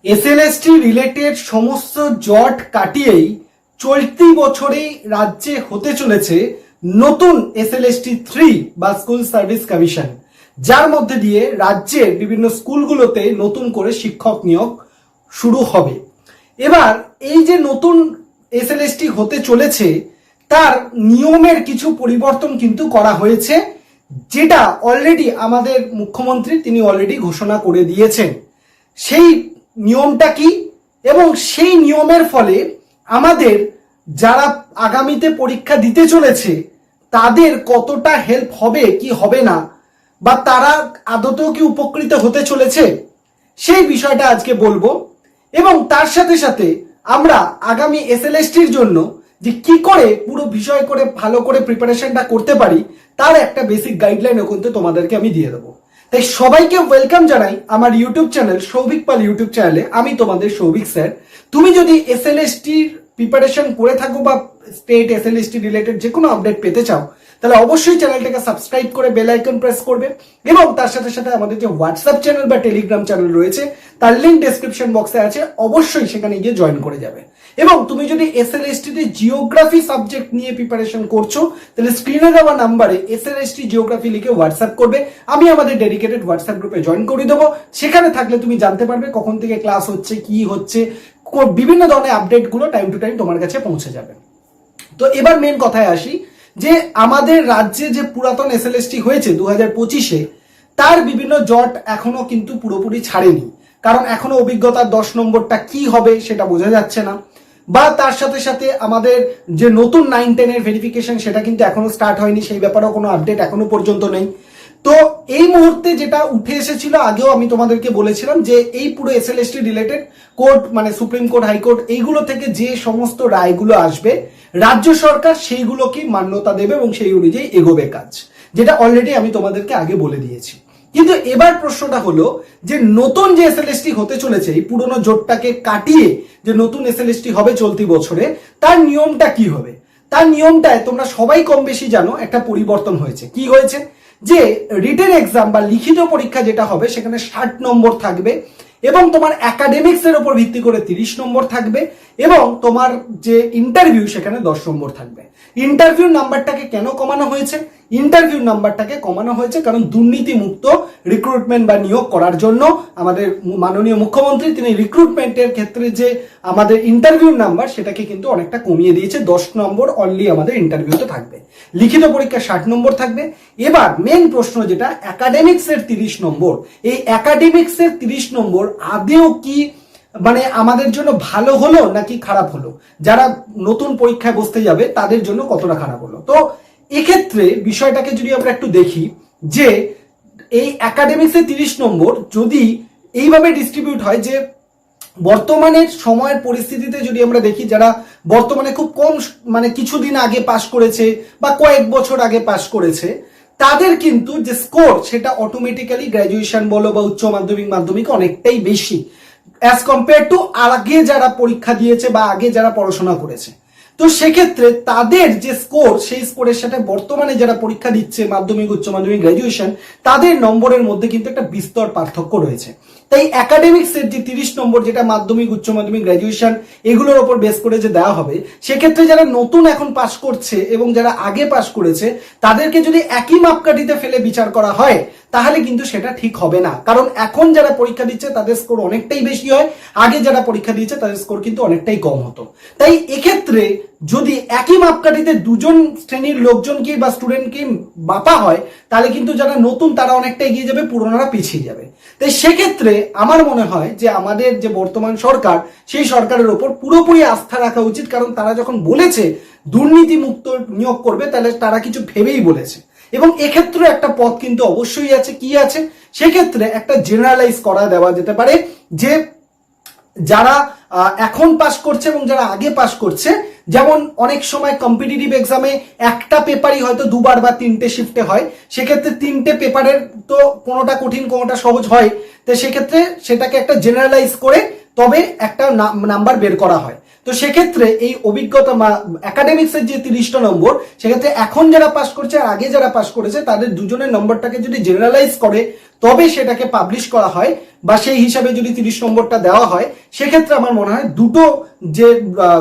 SLST related সমস্ত জট কাটিয়েই চলতি বছরেই রাজ্যে হতে চলেছে নতুন এসএলএসটি 3 বা স্কুল সার্ভিস কমিশন, যার মধ্যে দিয়ে রাজ্যের বিভিন্ন স্কুলগুলোতে নতুন করে শিক্ষক নিয়োগ শুরু হবে। এবার এই যে নতুন এসএলএসটি হতে চলেছে তার নিয়মের কিছু পরিবর্তন কিন্তু করা হয়েছে, যেটা অলরেডি আমাদের মুখ্যমন্ত্রী তিনি অলরেডি ঘোষণা করে দিয়েছেন। সেই নিয়মটা কি এবং সেই নিয়মের ফলে আমাদের যারা আগামীতে পরীক্ষা দিতে চলেছে তাদের কতটা হেল্প হবে কি হবে না, বা তারা আদতেও কি উপকৃত হতে চলেছে, সেই বিষয়টা আজকে বলবো। এবং তার সাথে সাথে আমরা আগামী এসএলএসটির জন্য যে কি করে পুরো বিষয় করে ভালো করে প্রিপারেশনটা করতে পারি তার একটা বেসিক গাইডলাইনও কিন্তু তোমাদেরকে আমি দিয়ে দেবো। তাই সবাইকে ওয়েলকাম জানাই আমার ইউটিউব চ্যানেল সৌভিক পাল ইউটিউব চ্যানেলে। আমি তোমাদের সৌভিক স্যার। তুমি যদি এসএলএসটির প্রিপারেশন করে থাকো বা স্টেট এসএলএসটি রিলেটেড যে কোনো আপডেট পেতে চাও তাহলে অবশ্যই চ্যানেলটাকে সাবস্ক্রাইব করে বেল আইকন প্রেস করবে, এবং তার সাথে সাথে আমাদের যে হোয়াটসঅ্যাপ চ্যানেল বা টেলিগ্রাম চ্যানেল রয়েছে তার লিঙ্ক ডেসক্রিপশন বক্সে আছে, অবশ্যই সেখানে গিয়ে জয়েন করে যাবে। এবং তুমি যদি এসএলএসটিতে জিওগ্রাফি সাবজেক্ট নিয়ে প্রিপারেশন করছো তাহলে স্ক্রিনে দেওয়া নাম্বারে এসএলএসটি জিওগ্রাফি লিখে হোয়াটসঅ্যাপ করবে, আমি আমাদের ডেডিকেটেড হোয়াটসঅ্যাপ গ্রুপে জয়েন করে দেবো। সেখানে থাকলে তুমি জানতে পারবে কখন থেকে ক্লাস হচ্ছে, কি হচ্ছে, বিভিন্ন ধরনের আপডেটগুলো টাইম টু টাইম তোমার কাছে পৌঁছে যাবে। তো এবার মেন কথায় আসি যে আমাদের রাজ্যে যে পুরাতন এসএলএসটি হয়েছে 2025-এ তার বিভিন্ন জট এখনো কিন্তু পুরোপুরি ছাড়েনি, কারণ এখনো অভিজ্ঞতার 10 নম্বরটা কি হবে সেটা বোঝা যাচ্ছে না, বা তার সাথে সাথে আমাদের যে নতুন 9-10 এর ভেরিফিকেশন সেটা কিন্তু এখনো স্টার্ট হয়নি, সেই ব্যাপারেও কোনো আপডেট এখনো পর্যন্ত নেই। তো এই মুহূর্তে যেটা উঠে এসেছিল, আগেও আমি তোমাদেরকে বলেছিলাম যে এই পুরো এসএলএসটি রিলেটেড কোর্ট মানে সুপ্রিম কোর্ট, হাইকোর্ট এইগুলো থেকে যে সমস্ত রায়গুলো আসবে রাজ্য সরকার সেইগুলোকে মান্যতা দেবে এবং সেই অনুযায়ী এগোবে কাজ, যেটা অলরেডি আমি তোমাদেরকে আগে বলে দিয়েছি। কিন্তু এবার প্রশ্নটা হলো যে নতুন যে এসএলএসটি হতে চলেছে এই পুরনো জোটটাকে কাটিয়ে যে নতুন এসএলএসটি হবে চলতি বছরে, তার নিয়মটা কি হবে। তার নিয়মটায় তোমরা সবাই কম বেশি জানো একটা পরিবর্তন হয়েছে। কি হয়েছে যে রিটেন এক্সাম বা লিখিত পরীক্ষা যেটা হবে সেখানে 60 নম্বর থাকবে, এবং তোমার একাডেমিক্স এর উপর ভিত্তি করে 30 নম্বর থাকবে, এবং তোমার যে ইন্টারভিউ সেখানে 10 নম্বর থাকবে। ইন্টারভিউ নাম্বারটাকে কেন কমানো হয়েছে? ইন্টারভিউ নাম্বারটাকে কমানো হয়েছে কারণ দুর্নীতি মুক্ত রিক্রুটমেন্ট বা নিয়োগ করার জন্য আমাদের মাননীয় মুখ্যমন্ত্রী তিনি রিক্রুটমেন্টের ক্ষেত্রে যে আমাদের ইন্টারভিউ নাম্বার সেটাকে কিন্তু অনেকটা কমিয়ে দিয়েছে। 10 নম্বর অনলি আমাদের ইন্টারভিউতে থাকবে, লিখিত পরীক্ষা 60 নম্বর থাকবে। এবার মেন প্রশ্ন যেটা একাডেমিক্স এর 30 নম্বর, এই একাডেমিক্স এর 30 নম্বর আদেও কি মানে আমাদের জন্য ভালো হলো নাকি খারাপ হলো, যারা নতুন পরীক্ষায় বসতে যাবে তাদের জন্য কতটা খারাপ হলো। তো এক্ষেত্রে বিষয়টাকে যদি আমরা একটু দেখি যে এই একাডেমিক্স এর 30 নম্বর যদি এইভাবে ডিস্ট্রিবিউট হয় যে বর্তমানের সময়ের পরিস্থিতিতে যদি আমরা দেখি যারা বর্তমানে খুব কম মানে কিছুদিন আগে পাশ করেছে বা কয়েক বছর আগে পাশ করেছে তাদের কিন্তু যে স্কোর সেটা অটোমেটিক্যালি গ্র্যাজুয়েশন বলো বা উচ্চ মাধ্যমিক মাধ্যমিক অনেকটাই বেশি অ্যাজ কম্পেয়ার টু আগে যারা পরীক্ষা দিয়েছে বা আগে যারা পড়াশোনা করেছে। তো সেক্ষেত্রে তাদের যে স্কোর সেই স্কোরের সাথে বর্তমানে যারা পরীক্ষা দিচ্ছে মাধ্যমিক উচ্চ মাধ্যমিক গ্র্যাজুয়েশন তাদের নম্বরের মধ্যে কিন্তু একটা বিস্তর পার্থক্য রয়েছে। তাই একাডেমিক্স এর যে 30 নম্বর যেটা মাধ্যমিক উচ্চ মাধ্যমিক গ্র্যাজুয়েশন এগুলোর উপর বেস করে যে দেওয়া হবে, সেক্ষেত্রে যারা নতুন এখন পাস করছে এবং যারা আগে পাস করেছে তাদেরকে যদি একই মাপকাঠিতে ফেলে বিচার করা হয় তাহলে কিন্তু সেটা ঠিক হবে না, কারণ এখন যারা পরীক্ষা দিচ্ছে তাদের স্কোর অনেকটাই বেশি হয়, আগে যারা পরীক্ষা দিয়েছে তাদের স্কোর কিন্তু অনেকটাই কম হতো। তাই এক্ষেত্রে যদি একই মাপকাঠিতে দুজন শ্রেণীর লোকজনকে বা স্টুডেন্টকে মাপা হয় তাহলে কিন্তু যারা নতুন তারা অনেকটা এগিয়ে যাবে, পুরোনোরা পিছিয়ে যাবে। তাই সেক্ষেত্রে আমার মনে হয় যে আমাদের যে বর্তমান সরকার সেই সরকারের ওপর পুরোপুরি আস্থা রাখা উচিত, কারণ তারা যখন বলেছে দুর্নীতি মুক্ত নিয়োগ করবে তাহলে তারা কিছু ভেবেই বলেছে। এবং এক্ষেত্রে একটা পথ কিন্তু অবশ্যই আছে। কি আছে? সেক্ষেত্রে একটা জেনারেলাইজ করা দেওয়া যেতে পারে যে যারা এখন পাস করছে এবং যারা আগে পাস করছে, যেমন অনেক সময় কম্পিটিটিভ এক্সামে একটা পেপারই হয়তো দুবার বা 3টে শিফটে হয়, সেক্ষেত্রে 3টে পেপারের তো কোনোটা কঠিন কোনোটা সহজ হয়, তো সেক্ষেত্রে সেটাকে একটা জেনারেলাইজ করে তবে একটা নাম্বার বের করা হয়। তো সেক্ষেত্রে এই অভিজ্ঞতা একাডেমিক্সের যে 30টা নম্বর, সেক্ষেত্রে এখন যারা পাস করছে আর আগে যারা পাস করেছে তাদের দুজনের নম্বরটাকে যদি জেনারেলাইজ করে তবে সেটাকে পাবলিশ করা হয় বা সেই হিসাবে যদি 30 নম্বরটা দেওয়া হয়, সেক্ষেত্রে আমার মনে হয় দুটো যে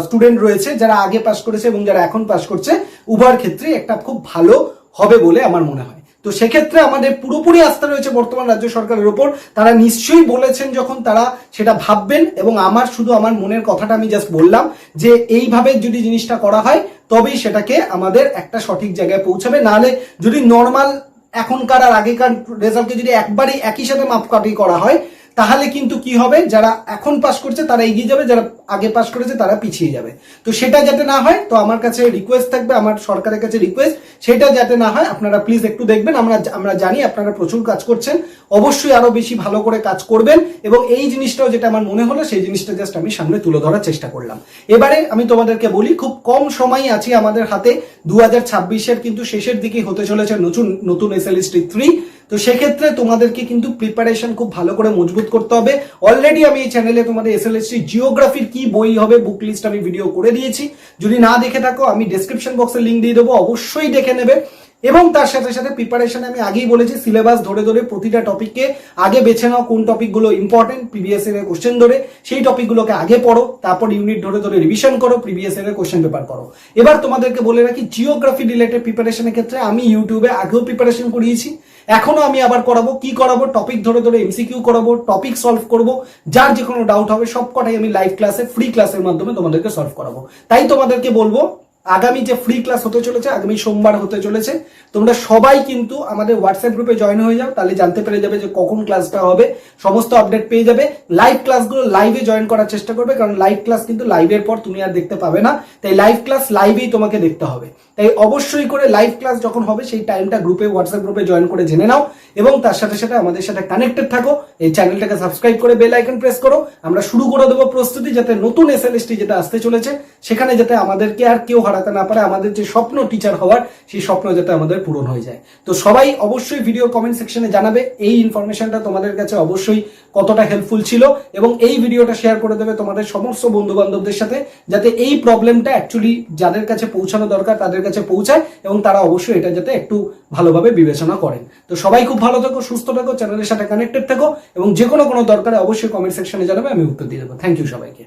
স্টুডেন্ট রয়েছে যারা আগে পাস করেছে এবং যারা এখন পাস করছে উভয়ের ক্ষেত্রে একটা খুব ভালো হবে বলে আমার মনে হয়। তো সেক্ষেত্রে আমাদের পুরোপুরি আস্থা রয়েছে বর্তমান রাজ্য সরকারের উপর। তারা নিশ্চয়ই বলেছেন যখন তারা সেটা ভাববেন, এবং আমার শুধু আমার মনের কথাটা আমি জাস্ট বললাম যে এইভাবে যদি জিনিসটা করা হয় তবেই সেটাকে আমাদের একটা সঠিক জায়গায় পৌঁছাবে। নাহলে যদি নর্মাল এখনকার আর আগেকার রেজাল্টকে যদি একবারই একই সাথে মাপকাঠি করা হয়, তাহলে কিন্তু কি হবে, যারা এখন পাস করছে তারা এগিয়ে যাবে, যারা আগে পাস করেছে তারা পিছিয়ে যাবে। তো সেটা যাতে না হয়, তো আমার কাছে রিকোয়েস্ট থাকবে, আমার সরকারের কাছে রিকোয়েস্ট, সেটা যাতে না হয় আপনারা প্লিজ একটু দেখবেন। আমরা জানি আপনারা প্রচুর কাজ করছেন, অবশ্যই আরো বেশি ভালো করে কাজ করবেন, এবং এই জিনিসটাও যেটা আমার মনে হলো সেই জিনিসটা জাস্ট আমি সামনে তুলে ধরার চেষ্টা করলাম। এবারে আমি তোমাদেরকে বলি, খুব কম সময় আছে আমাদের হাতে, 2026-এর কিন্তু শেষের দিকে হতে চলেছে নতুন এসএলএসটি 3। তো সেক্ষেত্রে তোমাদেরকে কিন্তু প্রিপারেশন খুব ভালো করে মজবুত করতে হবে। অলরেডি আমি এই চ্যানেলে তোমাদের এসএলএসটি জিওগ্রাফির কি বই হবে বুক লিস্ট আমি ভিডিও করে দিয়েছি, যদি না দেখে থাকো আমি ডেসক্রিপশন বক্সে লিংক দিয়ে দেবো, অবশ্যই দেখে নেবে। এবং তার সাথে সাথে প্রিপারেশনে আমি আগেই বলেছি, সিলেবাস ধরে ধরে প্রতিটা টপিককে আগে বেছে নাও, কোন টপিকগুলো ইম্পর্টেন্ট প্রিভিয়াস ইয়ারের কোশ্চেন ধরে সেই টপিকগুলোকে আগে পড়ো, তারপর ইউনিট ধরে ধরে রিভিশন করো, প্রিভিয়াস ইয়ারের কোশ্চেন পেপার করো। এবার তোমাদেরকে বলে রাখি, জিওগ্রাফি রিলেটেড প্রিপারেশনের ক্ষেত্রে আমি ইউটিউবে আগেও প্রিপারেশন করিয়েছি, এখনো আমি আবার করাবো। কি করাবো? টপিক ধরে ধরে এমসিকিউ করাবো, টপিক সলভ করবো, যার যে কোনো ডাউট হবে সব কটাই আমি লাইভ ক্লাসে ফ্রি ক্লাসের মাধ্যমে তোমাদেরকে সলভ করাবো। তাই তোমাদেরকে বলবো, আগামী যে ফ্রি ক্লাস হতে চলেছে, আগামী সোমবার হতে চলেছে, তোমরা সবাই কিন্তু আমাদের হোয়াটসঅ্যাপ গ্রুপে জয়েন হয়ে যাও, তাহলে জানতে পেরে যাবে যে কখন ক্লাসটা হবে, সমস্ত আপডেট পেয়ে যাবে। লাইভ ক্লাসগুলো লাইভে জয়েন করার চেষ্টা করবে, কারণ লাইভ ক্লাস কিন্তু লাইভের পর তুমি আর দেখতে পাবে না, তাই লাইভ ক্লাস লাইভেই তোমাকে দেখতে হবে। তাই অবশ্যই করে লাইভ ক্লাস যখন হবে সেই টাইমটা গ্রুপে, হোয়াটসঅ্যাপ গ্রুপে জয়েন করে জেনে নাও, এবং তার সাথে সাথে আমাদের সাথে কানেক্টেড থাকো। এই চ্যানেলটাকে সাবস্ক্রাইব করে বেল আইকন প্রেস করো। আমরা শুরু করে দেবো প্রস্তুতি, যাতে নতুন এসএলএসটি যেটা আসতে চলেছে সেখানে যাতে আমাদেরকে আর কেউ হারাতে না পারে, আমাদের যে স্বপ্ন টিচার হওয়ার সেই স্বপ্ন যাতে আমাদের পূরণ হয়ে যায়। তো সবাই অবশ্যই ভিডিও কমেন্ট সেকশনে জানাবে এই ইনফরমেশনটা তোমাদের কাছে অবশ্যই কতটা হেল্পফুল ছিল, এবং এই ভিডিওটা শেয়ার করে দেবে তোমাদের সমস্ত বন্ধু বান্ধবদের সাথে, যাতে এই প্রবলেমটা অ্যাকচুয়ালি যাদের কাছে পৌঁছানো দরকার তাদের কাছে পৌঁছায়, এবং তারা অবশ্যই এটা যাতে একটু ভালোভাবে বিবেচনা করেন। তো সবাই খুব ভালো থাকো, সুস্থ থাকো, চ্যানেলের সাথে কানেক্টেড থাকো, এবং যে কোনো দরকারে অবশ্যই কমেন্ট সেকশনে জানাবে, আমি উত্তর দিয়ে দেবো। থ্যাংক ইউ সবাইকে।